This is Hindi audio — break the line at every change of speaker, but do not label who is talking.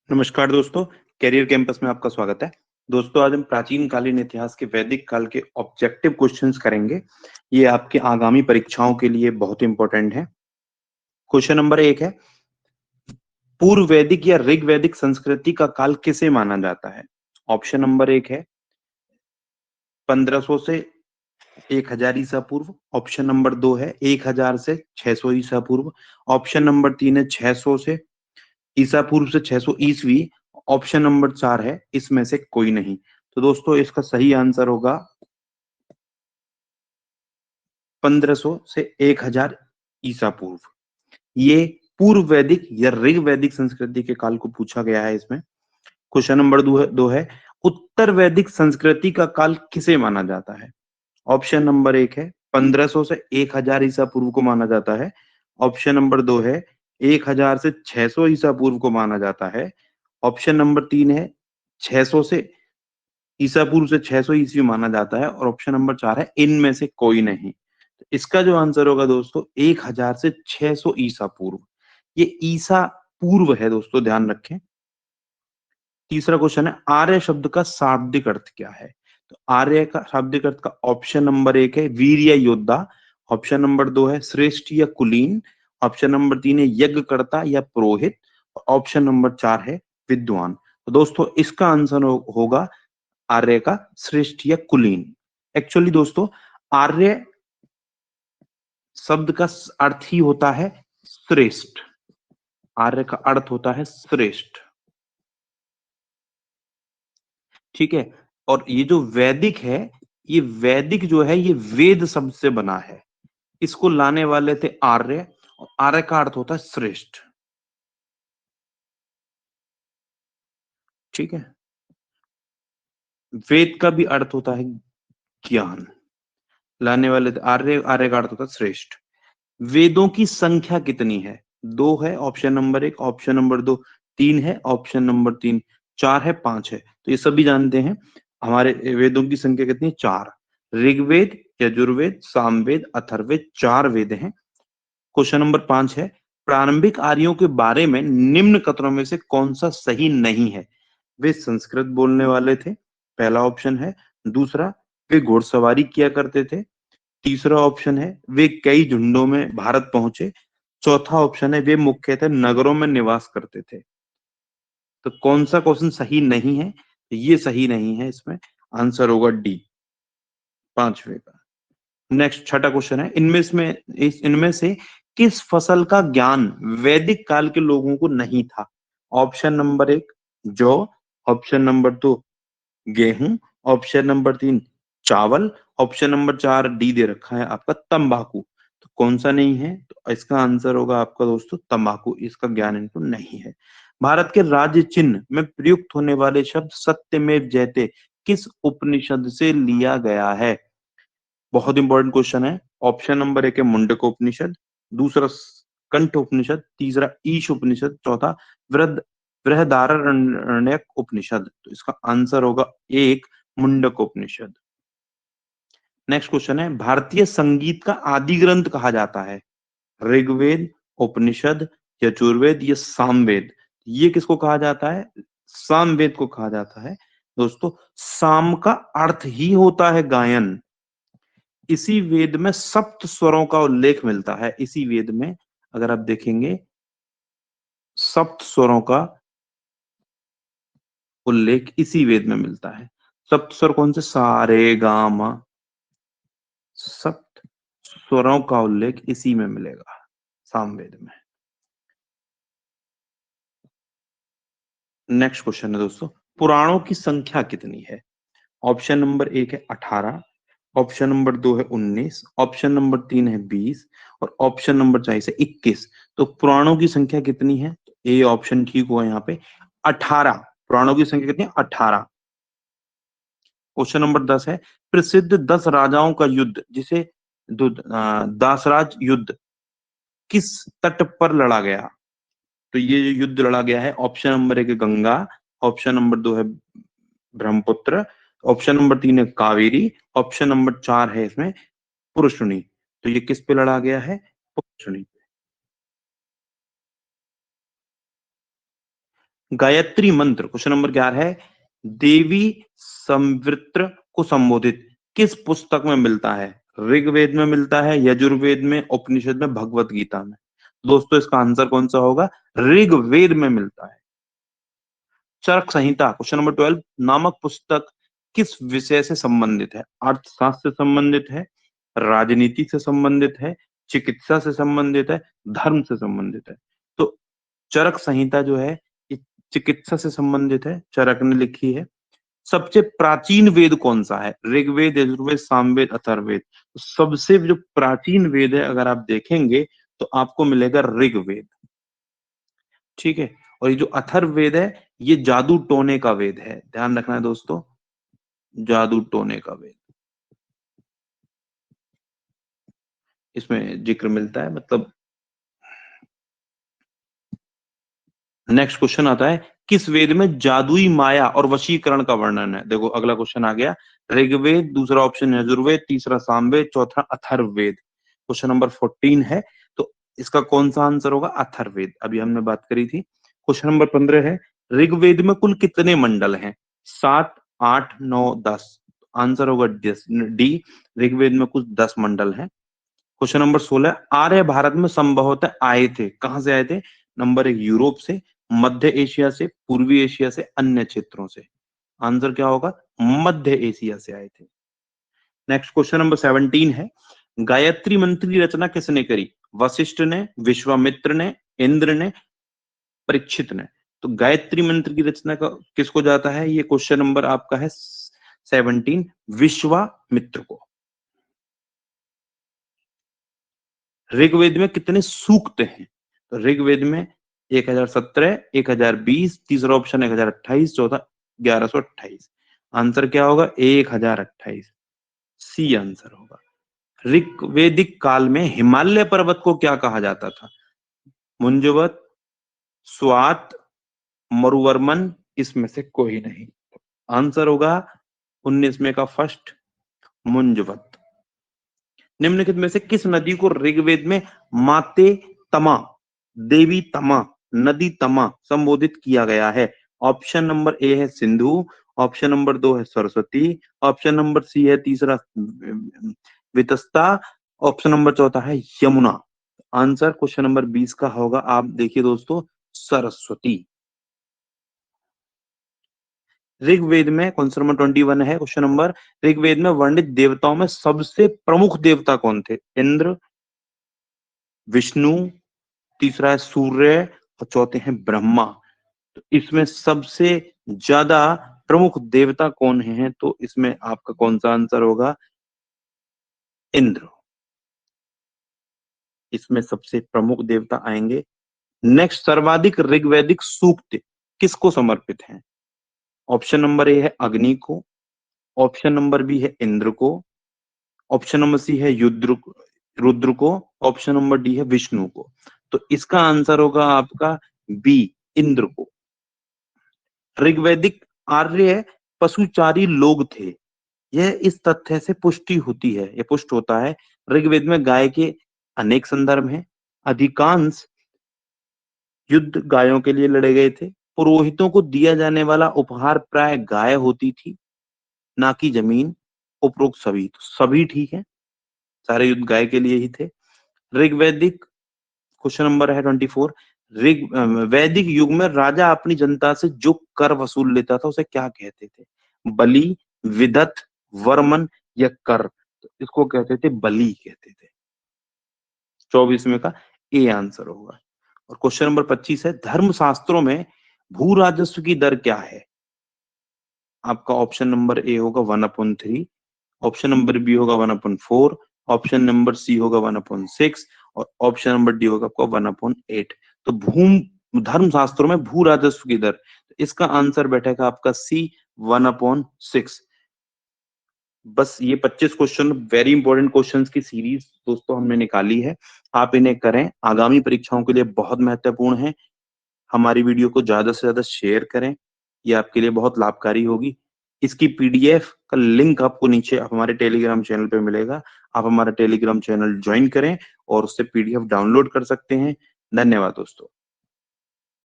नमस्कार दोस्तों, कैरियर कैंपस में आपका स्वागत है। दोस्तों, आज हम प्राचीन कालीन इतिहास के वैदिक काल के ऑब्जेक्टिव क्वेश्चंस करेंगे। ये आपके आगामी परीक्षाओं के लिए बहुत इंपॉर्टेंट है। क्वेश्चन नंबर 1 है, पूर्व वैदिक या ऋग वैदिक संस्कृति का काल किसे माना जाता है? ऑप्शन नंबर 1 है 1500 से 1000 ईसा पूर्व। ऑप्शन नंबर 2 है 1000 से 600 ईसा पूर्व। ऑप्शन नंबर 3 है 600 से ईसा पूर्व से 600 ईसवी। ऑप्शन नंबर 4 है इसमें से कोई नहीं। तो दोस्तों, इसका सही आंसर होगा 1500 से 1000 ईसा पूर्व। ये पूर्व वैदिक या ऋग वैदिक संस्कृति के काल को पूछा गया है इसमें। क्वेश्चन नंबर दो है, उत्तर वैदिक संस्कृति का काल किसे माना जाता है? ऑप्शन नंबर 1 है 1500 से 1000 ईसा पूर्व को माना जाता है। ऑप्शन नंबर 2 है 1000 से 600 ईसा पूर्व को माना जाता है। ऑप्शन नंबर 3 है 600 से ईसा पूर्व से 600 ईस्वी माना जाता है। और ऑप्शन नंबर 4 है इनमें से कोई नहीं। तो इसका जो आंसर होगा दोस्तों 1000 से 600 ईसा पूर्व। ये ईसा पूर्व है दोस्तों, ध्यान रखें। तीसरा क्वेश्चन है, आर्य शब्द का शाब्दिक अर्थ क्या है? तो आर्य का शाब्दिक अर्थ का ऑप्शन नंबर 1 है वीर या योद्धा। ऑप्शन नंबर 2 है श्रेष्ठ या कुलीन। ऑप्शन नंबर 3 है यज्ञकर्ता या पुरोहित। ऑप्शन नंबर 4 है विद्वान। तो दोस्तों, इसका आंसर होगा आर्य का श्रेष्ठ या कुलीन। एक्चुअली दोस्तों, आर्य शब्द का अर्थ ही होता है श्रेष्ठ। आर्य का अर्थ होता है श्रेष्ठ, ठीक है। और ये जो वैदिक है, ये वैदिक जो है ये वेद शब्द से बना है। इसको लाने वाले थे आर्य, और आर्य का अर्थ होता है श्रेष्ठ, ठीक है। वेद का भी अर्थ होता है ज्ञान। लाने वाले थे आर्य, आर्य का अर्थ होता है श्रेष्ठ। वेदों की संख्या कितनी है? 2 है ऑप्शन नंबर 1। ऑप्शन नंबर 2 3 है। ऑप्शन नंबर 3 4 है, 5 है। तो ये सभी जानते हैं। हमारे वेदों की संख्या कितनी है? 4। ऋग्वेद, यजुर्वेद, सामवेद, अथर्ववेद, 4 वेद हैं। क्वेश्चन नंबर 5 है, प्रारंभिक आर्यों के बारे में निम्न कथनों में से कौन सा सही नहीं है? वे संस्कृत बोलने वाले थे, पहला ऑप्शन है। दूसरा, वे घुड़सवारी किया करते थे। तीसरा ऑप्शन है वे कई झुंडों में भारत पहुंचे। चौथा ऑप्शन है वे मुख्यतः नगरों में निवास करते थे। तो कौन सा क्वेश्चन सही नहीं है? ये सही नहीं है, इसमें आंसर होगा डी, 5वें का। नेक्स्ट छठा क्वेश्चन है, इनमें से किस फसल का ज्ञान वैदिक काल के लोगों को नहीं था? ऑप्शन नंबर 1 जौ। ऑप्शन नंबर 2 गेहूं। ऑप्शन नंबर 3 चावल। ऑप्शन नंबर 4 डी दे रखा है आपका तंबाकू। तो कौन सा नहीं है? तो इसका आंसर होगा आपका दोस्तों तंबाकू। इसका ज्ञान इनको नहीं है। भारत के राज्य चिन्ह में प्रयुक्त होने वाले शब्द सत्यमेव जयते किस उपनिषद से लिया गया है? बहुत इंपॉर्टेंट क्वेश्चन है। ऑप्शन नंबर 1 है मुंडक उपनिषद। दूसरा कंठ उपनिषद। तीसरा ईश उपनिषद। चौथा बृहदारण्यक उपनिषद। तो इसका आंसर होगा 1 मुंडक उपनिषद। नेक्स्ट क्वेश्चन है, भारतीय संगीत का आदि ग्रंथ कहा जाता है? ऋग्वेद, उपनिषद, यजुर्वेद, या सामवेद? ये किसको कहा जाता है? सामवेद को कहा जाता है। दोस्तों, साम का अर्थ ही होता है गायन। इसी वेद में सप्त स्वरों का उल्लेख मिलता है। इसी वेद में अगर आप देखेंगे सप्त स्वरों का उल्लेख इसी वेद में मिलता है। सप्त स्वर कौन से? सा रे गा मा। सप्त स्वरों का उल्लेख इसी में मिलेगा, सामवेद में। नेक्स्ट क्वेश्चन है दोस्तों, पुराणों की संख्या कितनी है? ऑप्शन नंबर 1 है 18। ऑप्शन नंबर 2 है 19। ऑप्शन नंबर 3 है 20। और ऑप्शन नंबर 4 है 21। तो पुराणों की संख्या कितनी है? ए ऑप्शन ठीक हुआ यहाँ पे, 18। पुराणों की संख्या कितनी है? 18। क्वेश्चन नंबर 10 है, प्रसिद्ध 10 राजाओं का युद्ध जिसे दासराज युद्ध किस तट पर लड़ा गया? तो ये जो युद्ध लड़ा गया है, ऑप्शन नंबर 1 है गंगा। ऑप्शन नंबर 2 है ब्रह्मपुत्र। ऑप्शन नंबर 3 है कावेरी। ऑप्शन नंबर 4 है इसमें पुरुषुनी। तो ये किस पे लड़ा गया है? पुरुषुनी। गायत्री मंत्र क्वेश्चन नंबर 11 है, देवी संवृत्र को संबोधित किस पुस्तक में मिलता है? ऋग्वेद में मिलता है, यजुर्वेद में, उपनिषद में, भगवत गीता में? दोस्तों इसका आंसर कौन सा होगा? ऋग्वेद में मिलता है। चरक संहिता क्वेश्चन नंबर 12 नामक पुस्तक किस विषय से संबंधित है? अर्थशास्त्र से संबंधित है, राजनीति से संबंधित है, चिकित्सा से संबंधित है, धर्म से संबंधित है? तो चरक संहिता जो है ये चिकित्सा से संबंधित है, चरक ने लिखी है। सबसे प्राचीन वेद कौन सा है? ऋग्वेद, यजुर्वेद, सामवेद, अथर्ववेद? तो सबसे जो प्राचीन वेद है अगर आप देखेंगे तो आपको मिलेगा ऋग्वेद, ठीक है। और ये जो अथर्ववेद है ये जादू टोने का वेद है, ध्यान रखना है दोस्तों, जादू टोने का वेद, इसमें जिक्र मिलता है। मतलब नेक्स्ट क्वेश्चन आता है, किस वेद में जादुई माया और वशीकरण का वर्णन है? देखो अगला क्वेश्चन आ गया, ऋग्वेद, दूसरा ऑप्शन यजुर्वेद, तीसरा सामवेद, चौथा अथर्ववेद। क्वेश्चन नंबर 14 है, तो इसका कौन सा आंसर होगा? अथर्ववेद, अभी हमने बात करी थी। क्वेश्चन नंबर 15 है, ऋग्वेद में कुल कितने मंडल हैं? 7, 8, 9, 10? आंसर होगा डी, ऋग्वेद में कुल 10 मंडल हैं। क्वेश्चन नंबर 16, आर्य भारत में संभवतः आए थे, कहां से आए थे? नंबर 1 यूरोप से, मध्य एशिया से, पूर्वी एशिया से, अन्य क्षेत्रों से? आंसर क्या होगा? मध्य एशिया से आए थे। नेक्स्ट क्वेश्चन नंबर 17 है, गायत्री मंत्र की रचना किसने करी? वशिष्ठ ने, विश्वामित्र ने, इंद्र ने, परीक्षित ने? तो गायत्री मंत्र की रचना का किसको जाता है? ये क्वेश्चन नंबर आपका है 17, विश्वामित्र को। ऋग्वेद में कितने सूक्त हैं? तो ऋग्वेद में 1017, 1020, तीसरा ऑप्शन 1028, चौथा 1128। आंसर क्या होगा? 1028, सी आंसर होगा। ऋग्वेदिक काल में हिमालय पर्वत को क्या कहा जाता था? मुंजवत, स्वात, मरुवर्मन, इसमें से कोई नहीं। आंसर होगा 19 का फर्स्ट, मुंजवत। निम्नलिखित में से किस नदी को ऋग्वेद में माते तमा, देवी तमा, नदी तमा संबोधित किया गया है? ऑप्शन नंबर ए है सिंधु, ऑप्शन नंबर 2 है सरस्वती, ऑप्शन नंबर सी है तीसरा वितस्ता, ऑप्शन नंबर चौथा है यमुना? आंसर क्वेश्चन नंबर 20 का होगा, आप देखिए दोस्तों, सरस्वती। ऋग्वेद में क्वेश्चन नंबर 21 है, क्वेश्चन नंबर, ऋग्वेद में वर्णित देवताओं में सबसे प्रमुख देवता कौन थे? इंद्र, विष्णु, तीसरा है सूर्य, और चौथे हैं ब्रह्मा। तो इसमें सबसे ज्यादा प्रमुख देवता कौन है? तो इसमें आपका कौन सा आंसर होगा? इंद्र, इसमें सबसे प्रमुख देवता आएंगे। नेक्स्ट, सर्वाधिक ऋग्वैदिक सूक्त किसको समर्पित हैं? ऑप्शन नंबर ए है अग्नि को, ऑप्शन नंबर बी है इंद्र को, ऑप्शन नंबर सी है रुद्र को, ऑप्शन नंबर डी है विष्णु को? तो इसका आंसर होगा आपका बी, इंद्र को। ऋग्वैदिक आर्य पशुचारी लोग थे, यह इस तथ्य से पुष्टि होती है, यह पुष्ट होता है, ऋग्वेद में गाय के अनेक संदर्भ हैं, अधिकांश युद्ध गायों के लिए लड़े गए थे, पुरोहितों को दिया जाने वाला उपहार प्राय गाय होती थी, ना कि जमीन। उपरोक्त सभी, तो सभी ठीक है, सारे युद्ध गाय के लिए ही थे। ऋग्वैदिक क्वेश्चन नंबर है 24, वैदिक युग में राजा अपनी जनता से जो कर वसूल लेता था उसे क्या कहते थे? बलि, विदत, वर्मन या कर? तो इसको कहते थे बलि कहते थे। 24 में का ए आंसर होगा। और क्वेश्चन नंबर 25 है, धर्म शास्त्रों में भू राजस्व की दर क्या है? आपका ऑप्शन नंबर ए होगा 1/3, ऑप्शन नंबर बी होगा 1/4, ऑप्शन नंबर सी होगा 1/6 और ऑप्शन नंबर डी होगा आपका 1/8। तो भूम धर्म शास्त्रों में भू राजस्व की दर, तो इसका आंसर बैठेगा आपका सी, 1/6। बस ये 25 क्वेश्चन, वेरी इंपॉर्टेंट क्वेश्चंस की सीरीज दोस्तों हमने निकाली है, आप इन्हें करें, आगामी परीक्षाओं के लिए बहुत महत्वपूर्ण है। हमारी वीडियो को ज्यादा से ज्यादा शेयर करें, ये आपके लिए बहुत लाभकारी होगी। इसकी पीडीएफ का लिंक आपको नीचे हमारे टेलीग्राम चैनल पे मिलेगा, आप हमारा टेलीग्राम चैनल ज्वाइन करें और उससे पीडीएफ डाउनलोड कर सकते हैं। धन्यवाद दोस्तों।